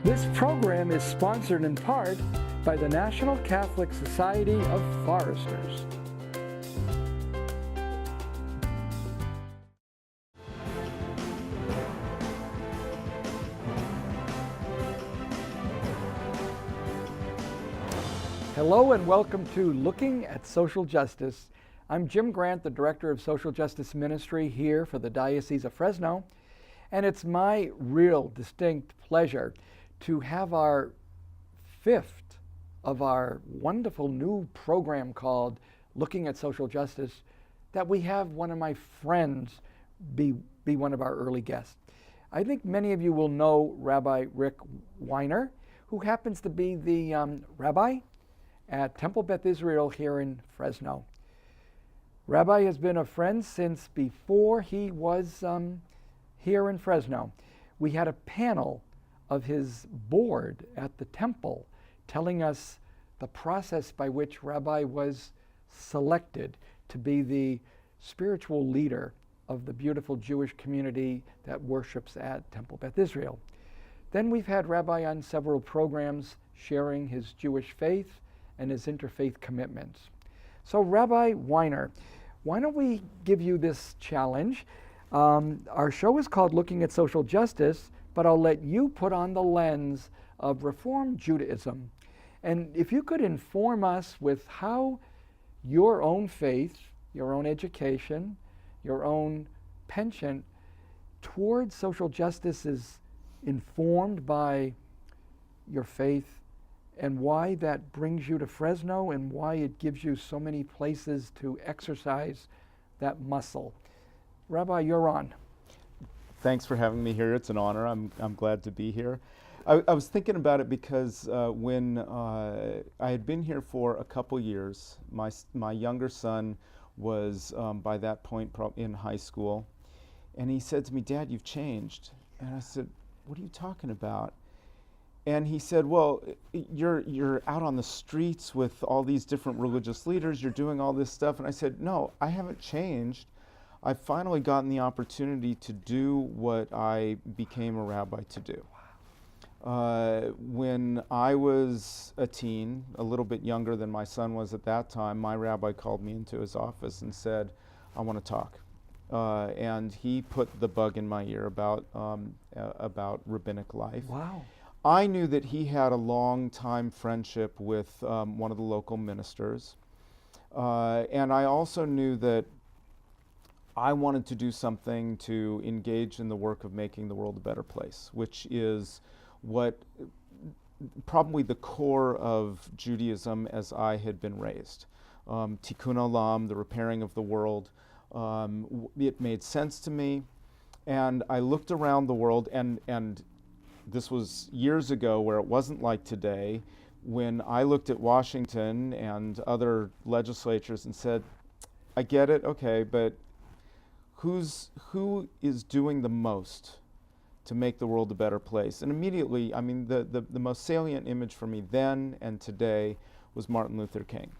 This program is sponsored in part by the National Catholic Society of Foresters. Hello and welcome to Looking at Social Justice. I'm Jim Grant, the Director of Social Justice Ministry here for the Diocese of Fresno, and it's my real distinct pleasure to have our fifth of our wonderful new program called Looking at Social Justice, that we have one of my friends be one of our early guests. I think many of you will know Rabbi Rick Winer, who happens to be the rabbi at Temple Beth Israel here in Fresno. Rabbi has been a friend since before he was here in Fresno. We had a panel of his board at the temple telling us the process by which Rabbi was selected to be the spiritual leader of the beautiful Jewish community that worships at Temple Beth Israel. Then we've had Rabbi on several programs sharing his Jewish faith and his interfaith commitments. So Rabbi Winer, why don't we give you this challenge? Our show is called Looking at Social Justice, but I'll let you put on the lens of Reform Judaism. And if you could inform us with how your own faith, your own education, your own penchant towards social justice is informed by your faith, and why that brings you to Fresno and why it gives you so many places to exercise that muscle. Rabbi, you're on. Thanks for having me here. It's an honor. I'm glad to be here. I was thinking about it because when I had been here for a couple years, my younger son was by that point in high school, and he said to me, "Dad, you've changed." And I said, "What are you talking about?" And he said, "Well, you're out on the streets with all these different religious leaders, you're doing all this stuff." And I said, "No, I haven't changed. I've finally gotten the opportunity to do what I became a rabbi to do." When I was a teen, a little bit younger than my son was at that time, my rabbi called me into his office and said, "I want to talk." And he put the bug in my ear about rabbinic life. Wow. I knew that he had a long-time friendship with one of the local ministers, and I also knew that I wanted to do something to engage in the work of making the world a better place, which is what probably the core of Judaism as I had been raised. Tikkun olam, the repairing of the world. It made sense to me, and I looked around the world, and this was years ago where it wasn't like today, when I looked at Washington and other legislatures and said, "I get it, okay, but who is doing the most to make the world a better place?" And immediately, I mean, the most salient image for me then and today was Martin Luther King.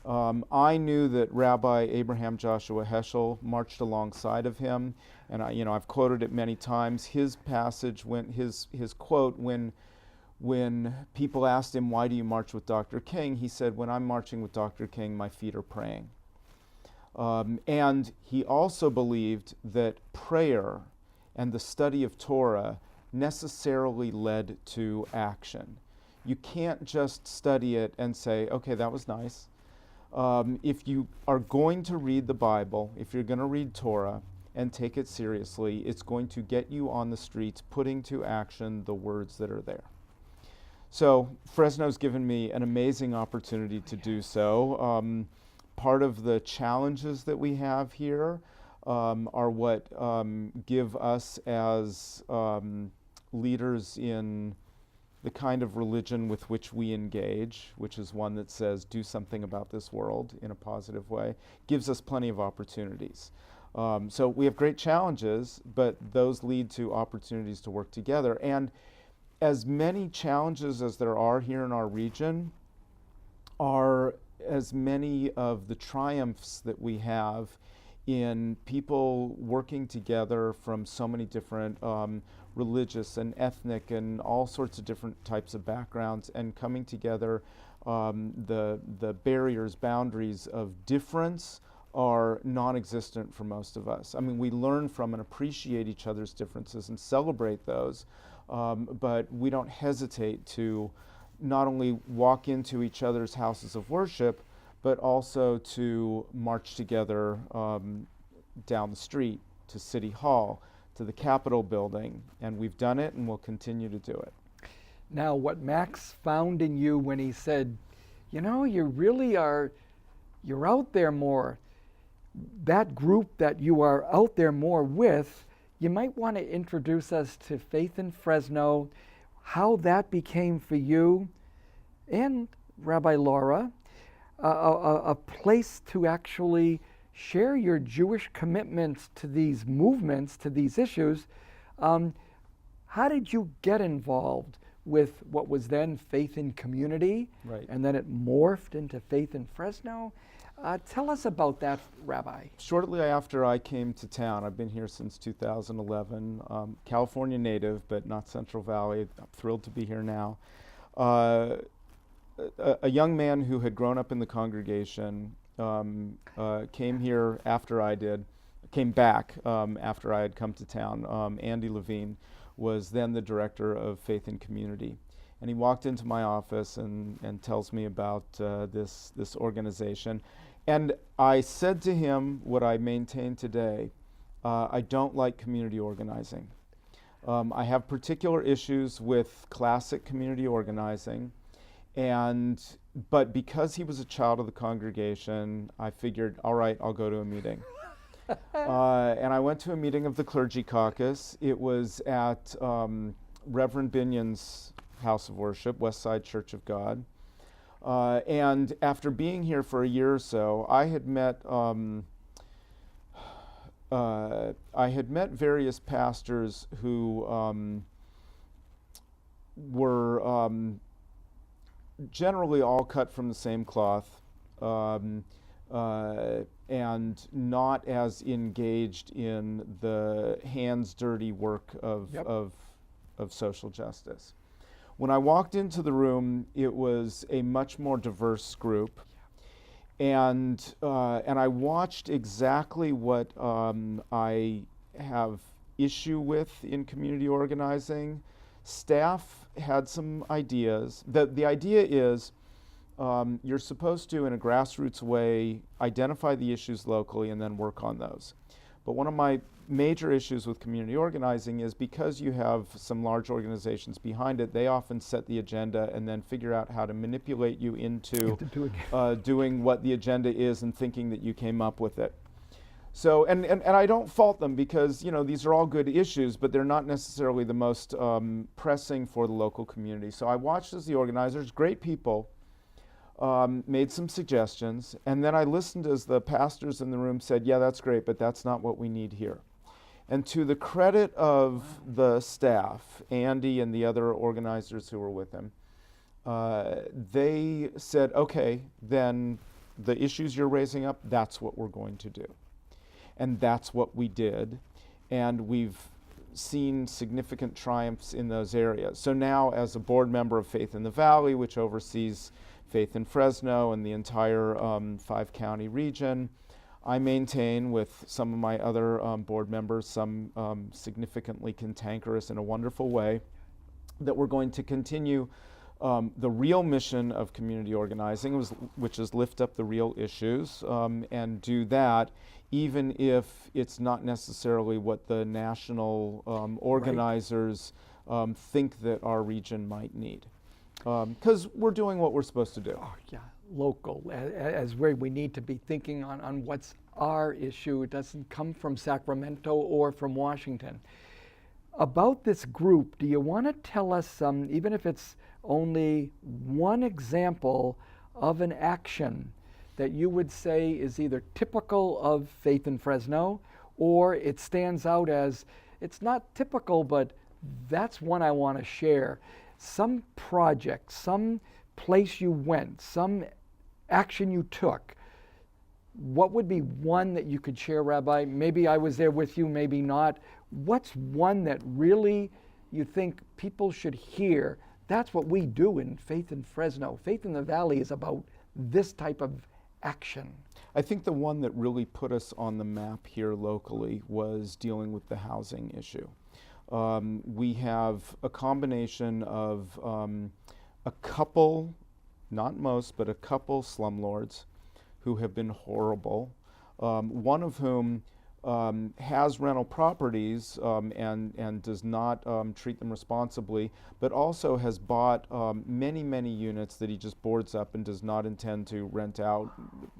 I knew that Rabbi Abraham Joshua Heschel marched alongside of him, and I've quoted it many times. His passage, his quote, when people asked him, "Why do you march with Dr. King?" he said, "When I'm marching with Dr. King, my feet are praying." And he also believed that prayer and the study of Torah necessarily led to action. You can't just study it and say, "Okay, that was nice." If you are going to read the Bible, if you're going to read Torah and take it seriously, it's going to get you on the streets putting to action the words that are there. So Fresno's given me an amazing opportunity to do so. Part of the challenges that we have here are what give us as leaders in the kind of religion with which we engage, which is one that says do something about this world in a positive way, gives us plenty of opportunities. So we have great challenges, but those lead to opportunities to work together. And as many challenges as there are here in our region are as many of the triumphs that we have in people working together from so many different religious and ethnic and all sorts of different types of backgrounds, and coming together. The barriers, boundaries of difference are non-existent for most of us. I mean, we learn from and appreciate each other's differences and celebrate those, but we don't hesitate to not only walk into each other's houses of worship, but also to march together down the street to City Hall, to the Capitol building, and we've done it and we'll continue to do it. Now, what Max found in you when he said, you know, you really are, you're out there more, that group that you are out there more with, you might want to introduce us to Faith in Fresno, how that became for you and Rabbi Laura, a place to actually share your Jewish commitments to these movements, to these issues. How did you get involved with what was then Faith in Community, Right. and then it morphed into Faith in Fresno? Tell us about that, Rabbi. Shortly after I came to town, I've been here since 2011, California native, but not Central Valley. I'm thrilled to be here now. A young man who had grown up in the congregation came here after I did, came back after I had come to town. Andy Levine was then the director of Faith in Community. And he walked into my office and tells me about this organization. And I said to him what I maintain today, I don't like community organizing. I have particular issues with classic community organizing, but because he was a child of the congregation, I figured, all right, I'll go to a meeting. And I went to a meeting of the Clergy Caucus. It was at Reverend Binion's house of worship, Westside Church of God. And after being here for a year or so, I had met various pastors who were generally all cut from the same cloth, and not as engaged in the hands dirty work of social justice. When I walked into the room, it was a much more diverse group, and I watched exactly what I have issue with in community organizing. Staff had some ideas. The idea is you're supposed to, in a grassroots way, identify the issues locally and then work on those. But one of my major issues with community organizing is because you have some large organizations behind it, they often set the agenda and then figure out how to manipulate you into doing what the agenda is and thinking that you came up with it. So, and I don't fault them, because, you know, these are all good issues, but they're not necessarily the most pressing for the local community. So I watched as the organizers, great people, made some suggestions, and then I listened as the pastors in the room said, yeah, that's great, but that's not what we need here. And to the credit of the staff, Andy and the other organizers who were with him, they said, okay, then the issues you're raising up, that's what we're going to do. And that's what we did, and we've seen significant triumphs in those areas. So now, as a board member of Faith in the Valley, which oversees Faith in Fresno and the entire 5-county region, I maintain with some of my other board members, some significantly cantankerous in a wonderful way, that we're going to continue the real mission of community organizing, which is lift up the real issues, and do that even if it's not necessarily what the national organizers think that our region might need. Because we're doing what we're supposed to do. Oh, yeah, local, as where we need to be thinking on what's our issue. It doesn't come from Sacramento or from Washington. About this group, do you want to tell us, even if it's only one example of an action that you would say is either typical of Faith in Fresno, or it stands out as, it's not typical, but that's one I want to share? Some project, some place you went, some action you took what would be one that you could share, Rabbi? Maybe I was there with you, maybe not. What's one that really you think people should hear? That's what we do in Faith in Fresno. Faith in the Valley is about this type of action. I think the one that really put us on the map here locally was dealing with the housing issue. We have a combination of a couple, not most, but a couple slumlords who have been horrible, one of whom has rental properties and does not treat them responsibly, but also has bought many, many units that he just boards up and does not intend to rent out.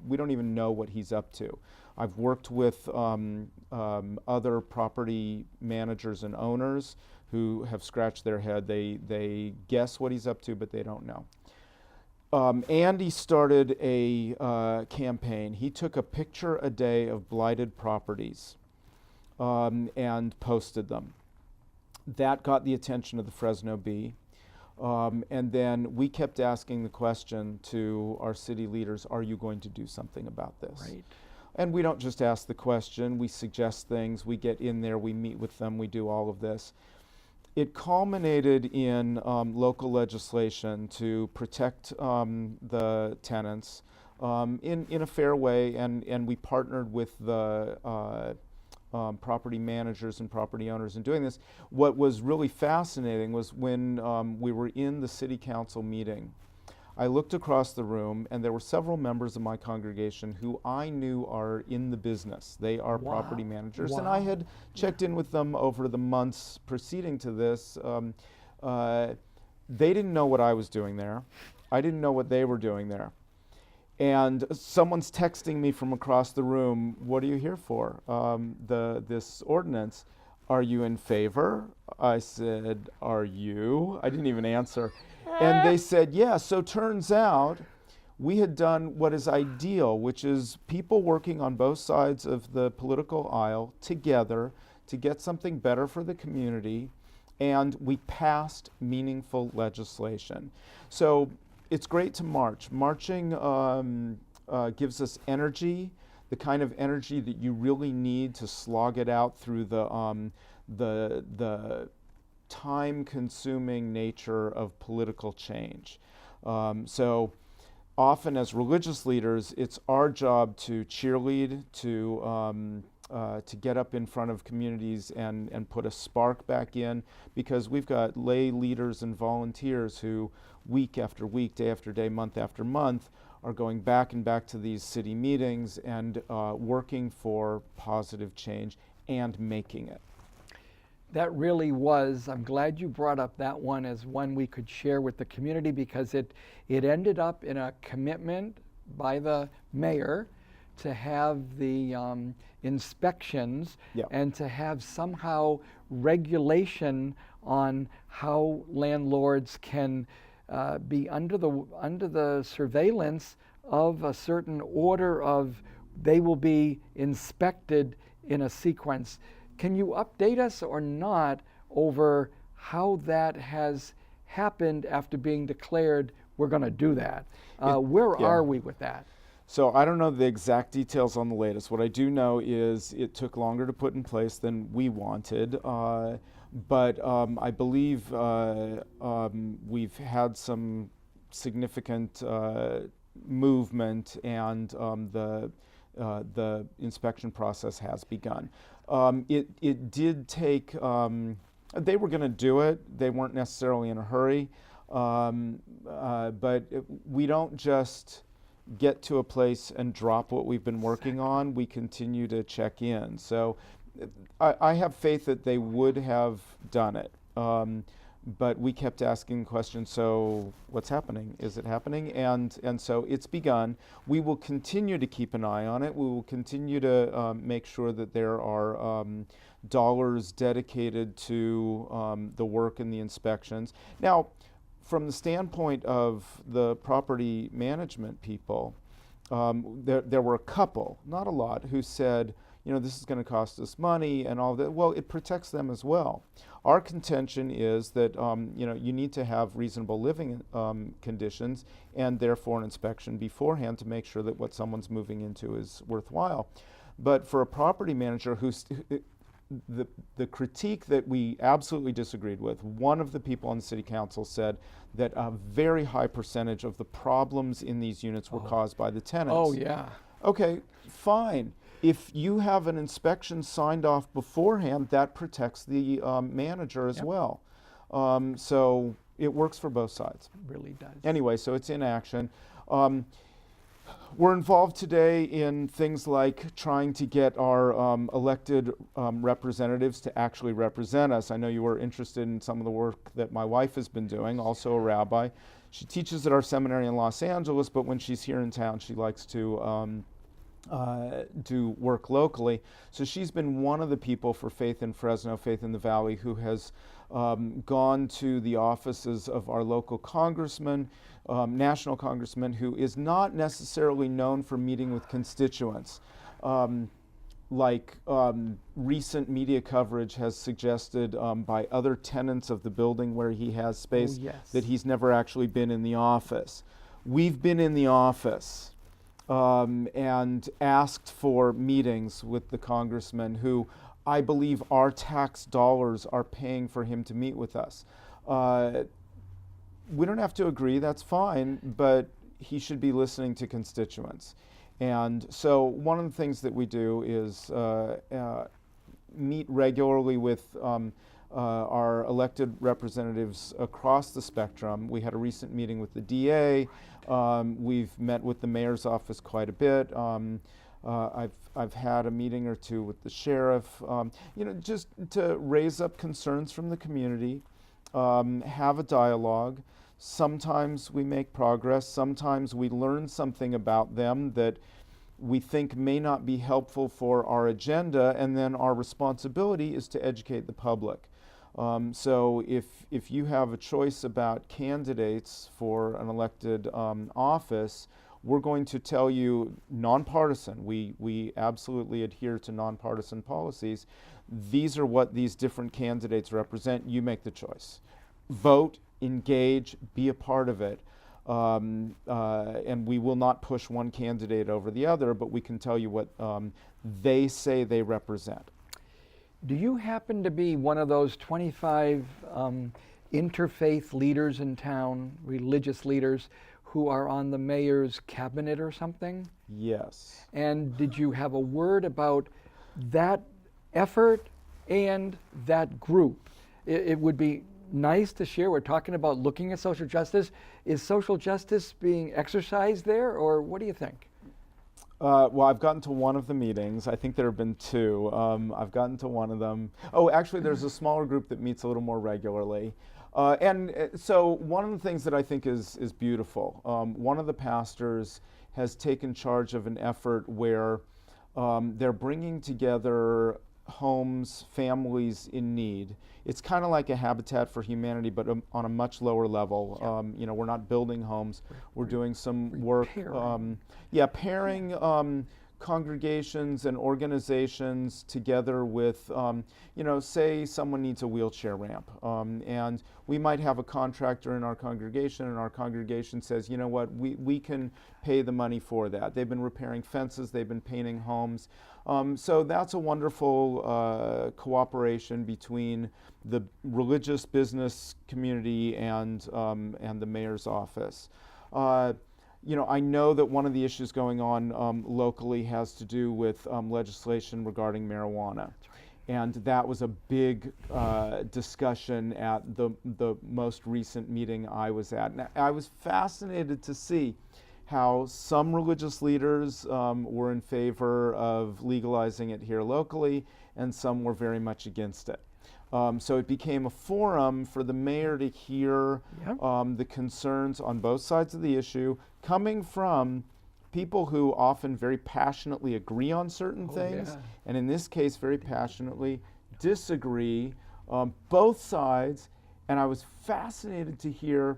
We don't even know what he's up to. I've worked with other property managers and owners who have scratched their head. They guess what he's up to, but they don't know. Andy started a campaign. He took a picture a day of blighted properties and posted them. That got the attention of the Fresno Bee. And then we kept asking the question to our city leaders, are you going to do something about this? Right. And we don't just ask the question, we suggest things, we get in there, we meet with them, we do all of this. It culminated in local legislation to protect the tenants in a fair way, and we partnered with the property managers and property owners in doing this. What was really fascinating was when we were in the city council meeting, I looked across the room and there were several members of my congregation who I knew are in the business. They are property managers, and I had checked in with them over the months preceding to this. They didn't know what I was doing there. I didn't know what they were doing there. And someone's texting me from across the room, what are you here for? This ordinance, are you in favor? I said, are you? I didn't even answer. And they said, yeah. So turns out we had done what is ideal, which is people working on both sides of the political aisle together to get something better for the community, and we passed meaningful legislation. So it's great to march. Marching gives us energy, the kind of energy that you really need to slog it out through the time-consuming nature of political change. So often as religious leaders, it's our job to cheerlead, to get up in front of communities and put a spark back in, because we've got lay leaders and volunteers who week after week, day after day, month after month, are going back and back to these city meetings and working for positive change and making it. That really was, I'm glad you brought up that one as one we could share with the community, because it ended up in a commitment by the mayor to have the inspections and to have somehow regulation on how landlords can be under the surveillance of a certain order of they will be inspected in a sequence. Can you update us or not over how that has happened after being declared we're going to do that? Where are we with that? So I don't know the exact details on the latest. What I do know is it took longer to put in place than we wanted, but I believe we've had some significant movement, and the inspection process has begun. It did take, they were going to do it. They weren't necessarily in a hurry, but we don't just get to a place and drop what we've been working on. We continue to check in. So I have faith that they would have done it. But we kept asking questions, so what's happening? Is it happening? And so it's begun. We will continue to keep an eye on it. We will continue to make sure that there are dollars dedicated to the work and the inspections. Now, from the standpoint of the property management people, there were a couple, not a lot, who said, this is going to cost us money and all that. Well, it protects them as well. Our contention is that, you need to have reasonable living conditions and therefore an inspection beforehand to make sure that what someone's moving into is worthwhile. But for a property manager the critique that we absolutely disagreed with, one of the people on the city council said that a very high percentage of the problems in these units were caused by the tenants. Oh, yeah. Okay, fine. If you have an inspection signed off beforehand, that protects the manager as well. So it works for both sides. It really does. Anyway, so it's in action. We're involved today in things like trying to get our elected representatives to actually represent us. I know you were interested in some of the work that my wife has been doing, also a rabbi. She teaches at our seminary in Los Angeles, but when she's here in town, she likes to do work locally. So she's been one of the people for Faith in Fresno, Faith in the Valley, who has gone to the offices of our local congressman, national congressman, who is not necessarily known for meeting with constituents. Recent media coverage has suggested by other tenants of the building where he has space that he's never actually been in the office. We've been in the office and asked for meetings with the congressman, who I believe our tax dollars are paying for him to meet with us. We don't have to agree, that's fine, but he should be listening to constituents. And so one of the things that we do is meet regularly with our elected representatives across the spectrum. We had a recent meeting with the DA. We've met with the mayor's office quite a bit. I've had a meeting or two with the sheriff, just to raise up concerns from the community, have a dialogue. Sometimes we make progress. Sometimes we learn something about them that we think may not be helpful for our agenda, and then our responsibility is to educate the public. So if you have a choice about candidates for an elected office, we're going to tell you nonpartisan. We absolutely adhere to nonpartisan policies. These are what these different candidates represent. You make the choice. Vote, engage, be a part of it. And we will not push one candidate over the other, but we can tell you what they say they represent. Do you happen to be one of those 25 interfaith leaders in town, religious leaders, who are on the mayor's cabinet or something? Yes. And did you have a word about that effort and that group? It would be nice to share. We're talking about looking at social justice. Is social justice being exercised there, or what do you think? Well, I've gotten to one of the meetings. I think there have been two. I've gotten to one of them. Oh, actually, there's a smaller group that meets a little more regularly. So one of the things that I think is beautiful, one of the pastors has taken charge of an effort where they're bringing together homes, families in need. It's kind of like a Habitat for Humanity, but on a much lower level. We're not building homes. We're doing some work. Pairing congregations and organizations together with, say someone needs a wheelchair ramp. And we might have a contractor in our congregation, and our congregation says, you know what, we can pay the money for that. They've been repairing fences, they've been painting homes. So that's a wonderful cooperation between the religious business community and the mayor's office. I know that one of the issues going on locally has to do with legislation regarding marijuana. And that was a big discussion at the most recent meeting I was at. And I was fascinated to see how some religious leaders were in favor of legalizing it here locally, and some were very much against it. So it became a forum for the mayor to hear the concerns on both sides of the issue, coming from people who often very passionately agree on certain things, and in this case very passionately disagree, both sides. And I was fascinated to hear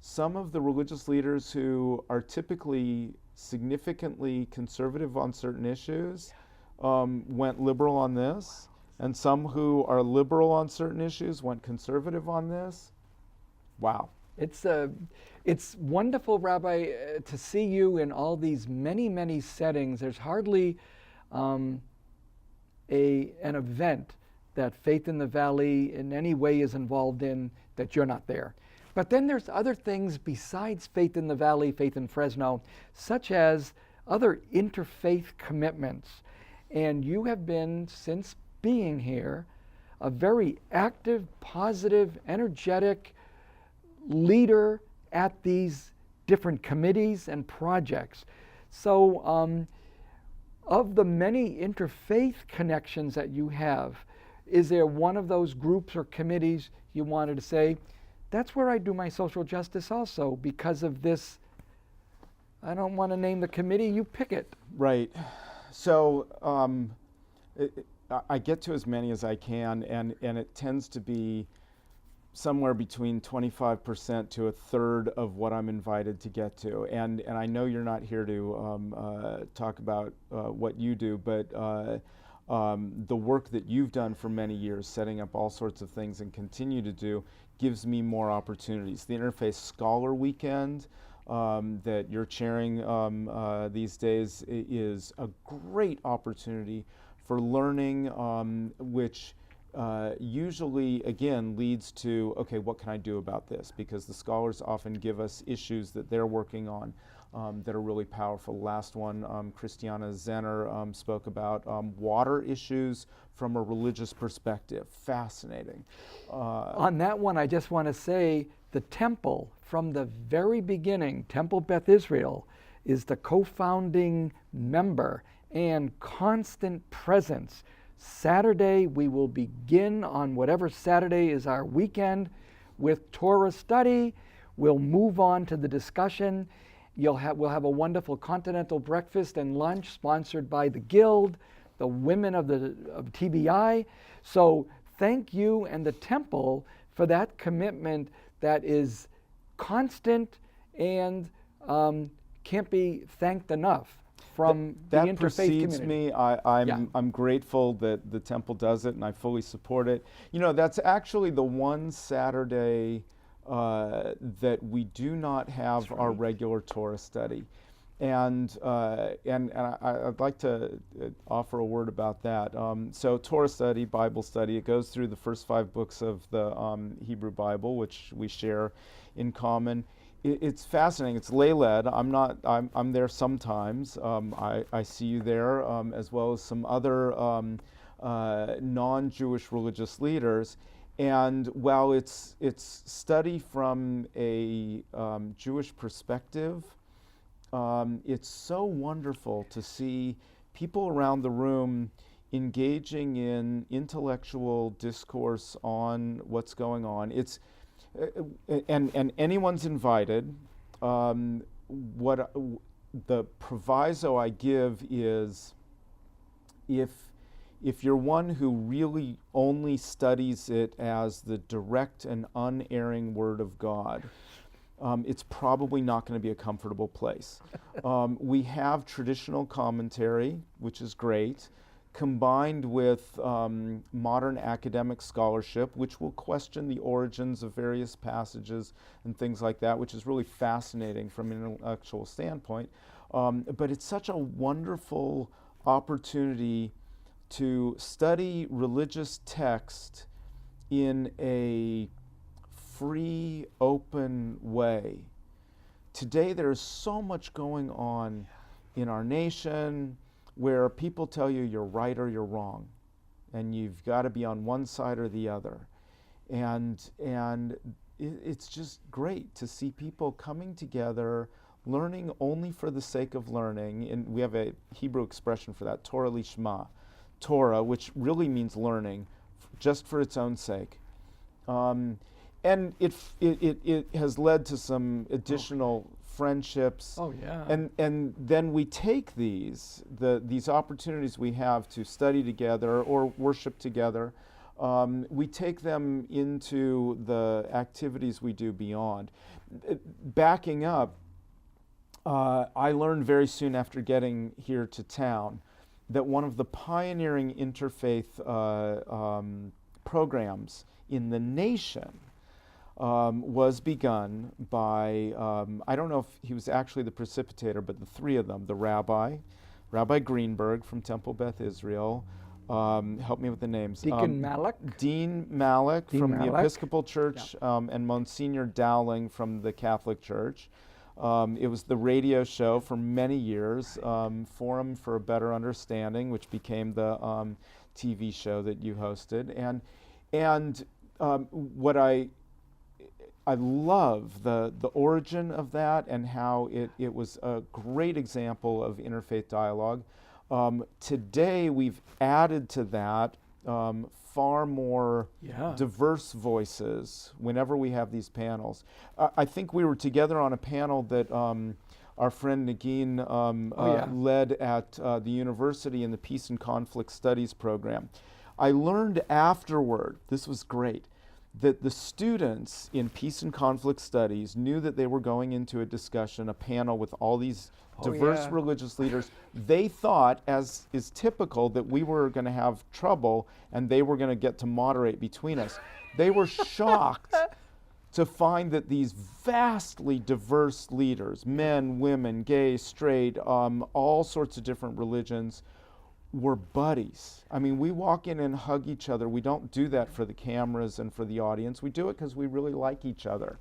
some of the religious leaders who are typically significantly conservative on certain issues went liberal on this, and some who are liberal on certain issues went conservative on this. Wow. It's wonderful, Rabbi, to see you in all these many settings. There's hardly an event that Faith in the Valley in any way is involved in that you're not there. But then there's other things besides Faith in the Valley, Faith in Fresno, such as other interfaith commitments. And you have been, since being here, a very active, positive, energetic leader at these different committees and projects. So of the many interfaith connections that you have, is there one of those groups or committees you wanted to say, that's where I do my social justice also because of this? I don't want to name the committee, you pick it. Right. So I get to as many as I can, and it tends to be somewhere between 25% to a third of what I'm invited to get to. And I know you're not here to talk about what you do, but the work that you've done for many years, setting up all sorts of things and continue to do, gives me more opportunities. The Interfaith Scholar Weekend that you're chairing these days is a great opportunity for learning, which usually, again, leads to, okay, what can I do about this? Because the scholars often give us issues that they're working on that are really powerful. Last one, Christiana Zenner spoke about water issues from a religious perspective. Fascinating. On that one, I just want to say the temple, from the very beginning, Temple Beth Israel, is the co-founding member and constant presence. Saturday, we will begin on whatever Saturday is our weekend with Torah study. We'll move on to the discussion. We'll have a wonderful continental breakfast and lunch sponsored by the Guild, the women of TBI. So thank you and the temple for that commitment that is constant and can't be thanked enough from the that interfaith precedes community. me. I'm grateful that the temple does it, and I fully support it. You know, that's actually the one Saturday that we do not have our regular Torah study, and I'd like to offer a word about that. So Torah study, Bible study, it goes through the first 5 books of the Hebrew Bible, which we share in common. It's fascinating. It's lay-led. I'm there sometimes. I see you there, as well as some other non-Jewish religious leaders. And while it's study from a Jewish perspective, it's so wonderful to see people around the room engaging in intellectual discourse on what's going on. It's and anyone's invited. What the proviso I give is, if you're one who really only studies it as the direct and unerring Word of God, it's probably not going to be a comfortable place. We have traditional commentary, which is great, combined with modern academic scholarship, which will question the origins of various passages and things like that, which is really fascinating from an intellectual standpoint. But it's such a wonderful opportunity to study religious text in a free, open way. Today there is so much going on in our nation where people tell you you're right or you're wrong, and you've got to be on one side or the other. And it's just great to see people coming together, learning only for the sake of learning. And we have a Hebrew expression for that, Torah lishma, Torah, which really means learning, just for its own sake. And it has led to some additional friendships. Oh yeah. And then we take these opportunities we have to study together or worship together, we take them into the activities we do beyond. Backing up, I learned very soon after getting here to town that one of the pioneering interfaith programs in the nation was begun by, I don't know if he was actually the precipitator, but the three of them, the Rabbi Greenberg from Temple Beth Israel, help me with the names. Deacon Malik. Dean Malik Dean from the Malik. Episcopal Church, and Monsignor Dowling from the Catholic Church. It was the radio show for many years, Forum for a Better Understanding, which became the TV show that you hosted. And what I love the origin of that and how it was a great example of interfaith dialogue. Today we've added to that far more diverse voices whenever we have these panels. I think we were together on a panel that our friend Nagin led at the university in the Peace and Conflict Studies program. I learned afterward, this was great, that the students in Peace and Conflict Studies knew that they were going into a discussion, a panel with all these diverse religious leaders. They thought, as is typical, that we were going to have trouble and they were going to get to moderate between us. They were shocked to find that these vastly diverse leaders, men, women, gay, straight, all sorts of different religions, were buddies. I mean, we walk in and hug each other. We don't do that for the cameras and for the audience. We do it because we really like each other.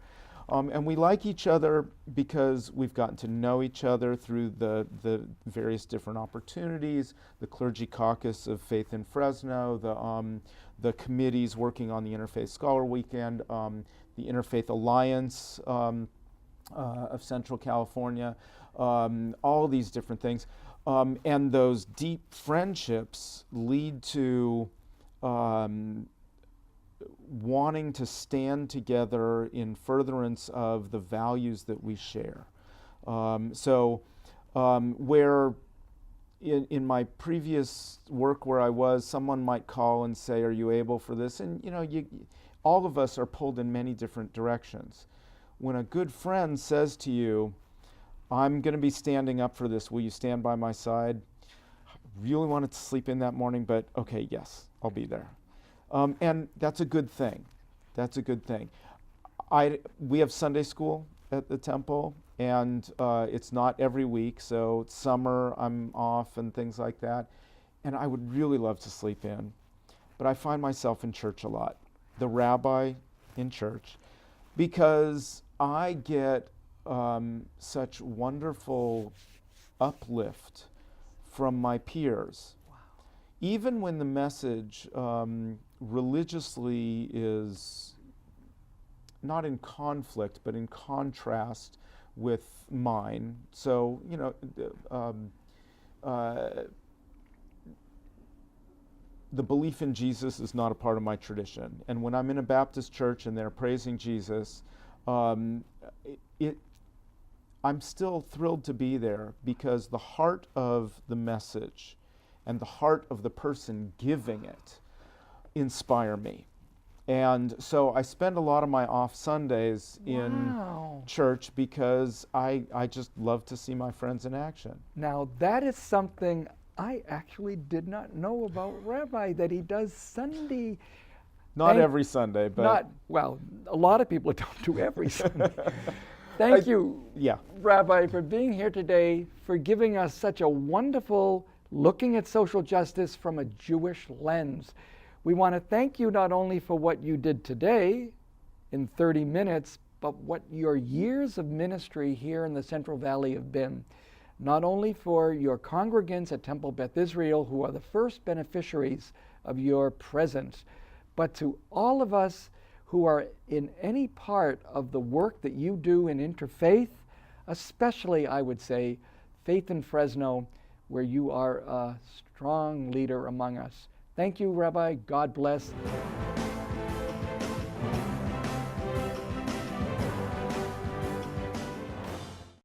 And we like each other because we've gotten to know each other through the various different opportunities, the Clergy Caucus of Faith in Fresno, the committees working on the Interfaith Scholar Weekend, the Interfaith Alliance of Central California, all these different things. And those deep friendships lead to wanting to stand together in furtherance of the values that we share. Where in my previous work where I was, someone might call and say, "Are you able for this?" And all of us are pulled in many different directions. When a good friend says to you, "I'm going to be standing up for this. Will you stand by my side?" Really wanted to sleep in that morning, but okay, yes, I'll be there. And that's a good thing. That's a good thing. We have Sunday school at the temple, and it's not every week, so it's summer, I'm off and things like that. And I would really love to sleep in, but I find myself in church a lot, the rabbi in church, because I get such wonderful uplift from my peers. Wow. Even when the message religiously is not in conflict, but in contrast with mine. So, the belief in Jesus is not a part of my tradition. And when I'm in a Baptist church and they're praising Jesus, I'm still thrilled to be there because the heart of the message and the heart of the person giving it inspire me. And so I spend a lot of my off Sundays in church because I just love to see my friends in action. Now that is something I actually did not know about Rabbi, that he does Sunday. Not every Sunday, but... Well, a lot of people don't do every Sunday. Thank you, Rabbi, for being here today, for giving us such a wonderful looking at social justice from a Jewish lens. We want to thank you not only for what you did today in 30 minutes, but what your years of ministry here in the Central Valley have been. Not only for your congregants at Temple Beth Israel, who are the first beneficiaries of your presence, but to all of us who are in any part of the work that you do in Interfaith, especially, I would say, Faith in Fresno, where you are a strong leader among us. Thank you, Rabbi. God bless.